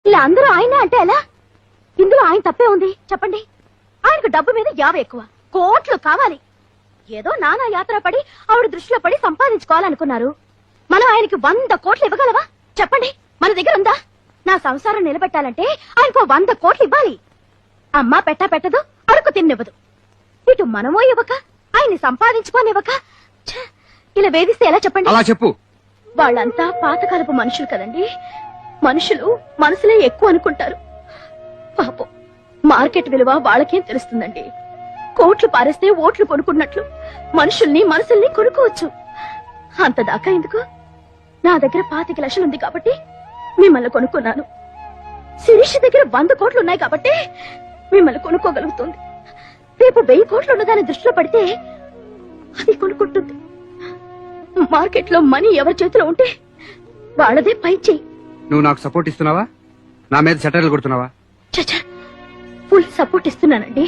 ఇలా అందరూ ఆయనే అంటే ఎలా? ఇందులో ఆయన తప్పే ఉంది చెప్పండి. ఆయనకు డబ్బు మీద యావ ఎక్కువ, కోట్లు కావాలి. ఏదో నానా యాత్ర పడి ఆవిడ దృష్టిలో పడి సంపాదించుకోవాలనుకున్నారు. మనం ఆయనకి 100 కోట్లు ఇవ్వగలవా చెప్పండి? మన దగ్గర ఉందా? నా సంసారం నిలబెట్టాలంటే ఆయనకు 100 కోట్లు ఇవ్వాలి. అమ్మా పెట్టదు, అడుగు తిన్నివ్వదు. ఇటు మనమో ఇవ్వక ఆయన్ని సంపాదించుకోనివ్వక ఇలా వేధిస్తే ఎలా చెప్పండి? అలా చెప్పు. వాళ్ళంతా పాతకాలపు మనుషులు కదండి. మనుషులు మనసులే ఎక్కువ అనుకుంటారు. పాపం మార్కెట్ విలువ వాళ్ళకేం తెలుస్తుందండి. కోట్లు పారేస్తే ఓట్లు కొనుక్కున్నట్లు మనుషుల్ని మనసుల్ని కొనుక్కోవచ్చు. అంతదాకా ఎందుకు? నా దగ్గర 25 లక్షలు ఉంది కాబట్టి మిమ్మల్ని కొనుక్కున్నాను. శిరీష్ దగ్గర 100 కోట్లు ఉన్నాయి కాబట్టి మిమ్మల్ని కొనుక్కోగలుగుతుంది. రేపు 1000 కోట్లు ఉన్నదాన్ని దృష్టిలో పడితే అది కొనుక్కుంటుంది. మార్కెట్ లో మనీ ఎవరి చేతిలో ఉంటే వాళ్ళదే పై చెయ్యి. నువ్వు నాకు సపోర్ట్ ఇస్తున్నావా? నా మీద సెటర్లు కొడుతున్నావా? చచ్చా, ఫుల్ సపోర్ట్ ఇస్తున్నానండి.